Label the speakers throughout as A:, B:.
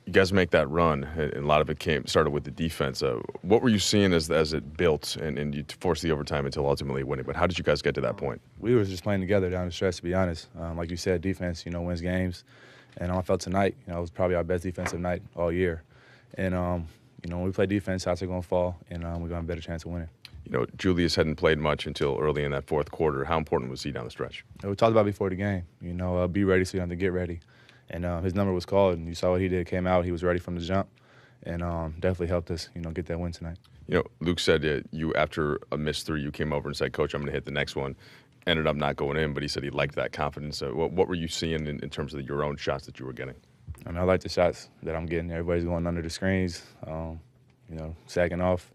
A: You guys make that run, and a lot of it started with the defense. What were you seeing as it built, and you forced the overtime until ultimately winning? But how did you guys get to that point?
B: We were just playing together down the stretch, to be honest. Like you said, defense, wins games. And I felt tonight, it was probably our best defensive night all year. And, when we play defense, shots are going to fall, and we're going to have a better chance of winning.
A: Julius hadn't played much until early in that fourth quarter. How important was he down the stretch?
B: We talked about before the game, be ready so you don't have to get ready. And his number was called, and you saw what he did. Came out, he was ready from the jump, and definitely helped us, get that win tonight.
A: Luke said you, after a missed three, you came over and said, "Coach, I'm going to hit the next one." Ended up not going in, but he said he liked that confidence. What were you seeing in terms of your own shots that you were getting?
B: I like the shots that I'm getting. Everybody's going under the screens, sagging off.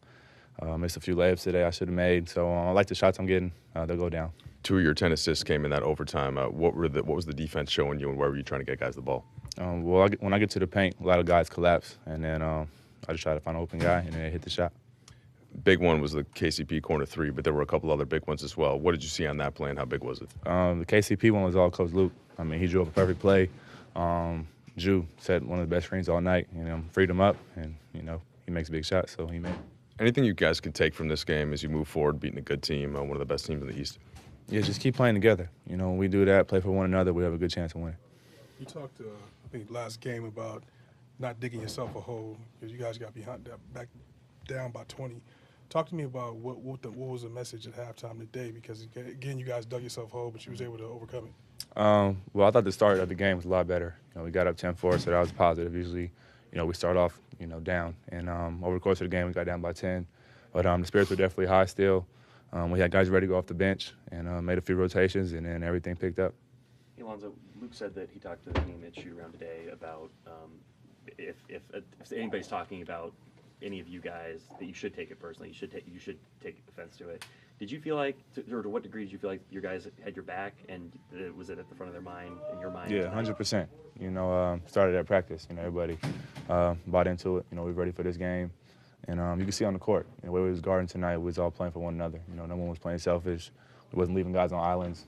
B: Missed a few layups today I should have made. So I like the shots I'm getting. They'll go down. 2
A: of your 10 assists came in that overtime. What was the defense showing you, and where were you trying to get guys the ball?
B: When I get to the paint, a lot of guys collapse, and then I just try to find an open guy and then hit the shot.
A: Big one was the KCP corner three, but there were a couple other big ones as well. What did you see on that play, and how big was it?
B: The KCP one was all Coach Luke. He drew up a perfect play. Ju set one of the best screens all night. Freed him up, and he makes big shots, so he made.
A: Anything you guys can take from this game as you move forward, beating a good team, one of the best teams in the East?
B: Yeah, just keep playing together. When we do that, play for one another, we have a good chance of winning.
C: You talked, I think, last game about not digging yourself a hole because you guys got back down by 20. Talk to me about what was the message at halftime today, because, again, you guys dug yourself a hole, but you was able to overcome it.
B: Well, I thought the start of the game was a lot better. We got up 10-4, so that was positive. Usually, we start off, down. And over the course of the game, we got down by 10. But the spirits were definitely high still. We had guys ready to go off the bench and made a few rotations, and then everything picked up.
D: Hey, Lanzo, Luke said that he talked to the team at shoot around today about if anybody's talking about any of you guys, that you should take it personally. You should take offense to it. Did you feel like, or to what degree did you feel like your guys had your back, and was it at the front of their mind, in your mind?
B: Yeah, 100%. Started at practice. Everybody bought into it. We were ready for this game. And you can see on the court, the way we was guarding tonight, we was all playing for one another. No one was playing selfish. We wasn't leaving guys on islands.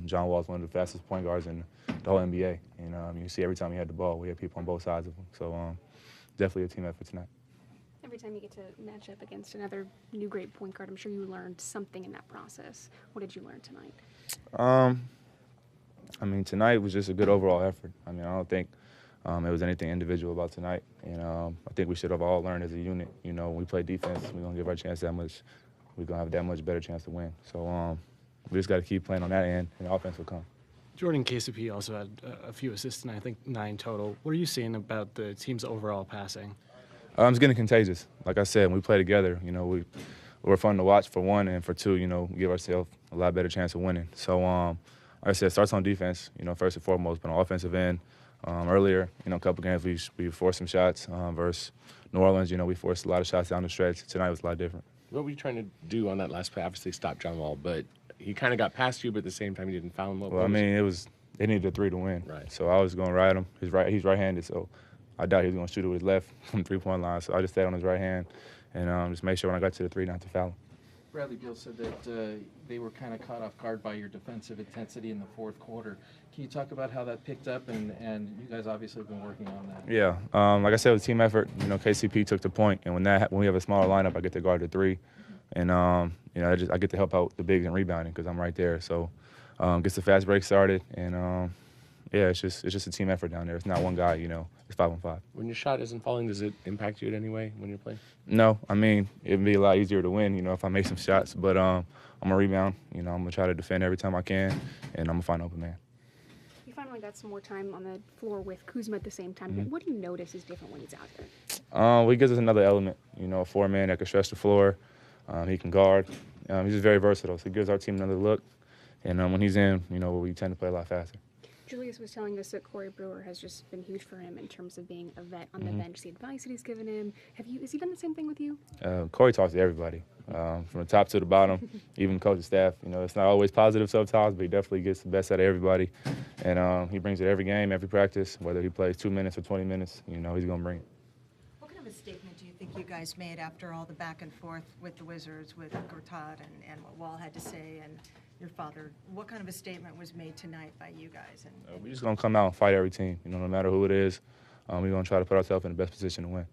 B: John Wall's one of the fastest point guards in the whole NBA. And you see every time he had the ball, we had people on both sides of him. So definitely a team effort tonight.
E: Every time you get to match up against another new great point guard, I'm sure you learned something in that process. What did you learn tonight?
B: Tonight was just a good overall effort. I don't think it was anything individual about tonight. And I think we should have all learned as a unit. When we play defense, we're going to give our chance that much. We're going to have that much better chance to win. So we just got to keep playing on that end, and the offense will come.
F: Jordan KCP also had a few assists tonight, I think 9 total. What are you seeing about the team's overall passing?
B: It's getting contagious. Like I said, when we play together, we're fun to watch for one, and for two, we give ourselves a lot better chance of winning. So, like I said, it starts on defense, first and foremost, but on offensive end. Earlier, a couple games we forced some shots versus New Orleans. We forced a lot of shots down the stretch. Tonight was a lot different.
G: What were you trying to do on that last play? Obviously, stop John Wall, but he kind of got past you, but at the same time, he didn't foul him.
B: They needed a 3 to win.
G: Right.
B: So I was going to ride him. He's right-handed, so I doubt he was going to shoot it with his left from 3-point line. So I just stayed on his right hand and just made sure when I got to the 3 not to foul him.
H: Bradley Beal said that they were kind of caught off guard by your defensive intensity in the fourth quarter. Can you talk about how that picked up? And you guys obviously have been working on that.
B: Yeah. Like I said, it was a team effort. KCP took the point, and when we have a smaller lineup, I get to guard the 3. And, I get to help out the bigs in rebounding because I'm right there. So gets the fast break started. And, it's just a team effort down there. It's not one guy, it's 5-on-5.
G: When your shot isn't falling, does it impact you in any way when you're playing?
B: No. It'd be a lot easier to win, if I make some shots. But I'm going to rebound. I'm going to try to defend every time I can, and I'm going to find an open man.
E: You finally got some more time on the floor with Kuzma at the same time.
B: Mm-hmm.
E: What do you notice is different when he's out there?
B: He gives us another element, a 4-man that can stretch the floor. He can guard. He's just very versatile, so he gives our team another look. And when he's in, we tend to play a lot faster.
E: Julius was telling us that Corey Brewer has just been huge for him in terms of being a vet on the bench, the advice that he's given him. Has he done the same thing with you?
B: Corey talks to everybody, from the top to the bottom, even coaching staff. It's not always positive sometimes, but he definitely gets the best out of everybody. And he brings it every game, every practice, whether he plays 2 minutes or 20 minutes, he's going to bring it.
I: What kind of a statement do you think you guys made after all the back and forth with the Wizards, with Gortat and what Wall had to say and your father? What kind of a statement was made tonight by you guys?
B: We're just going to come out and fight every team, no matter who it is. we're going to try to put ourselves in the best position to win.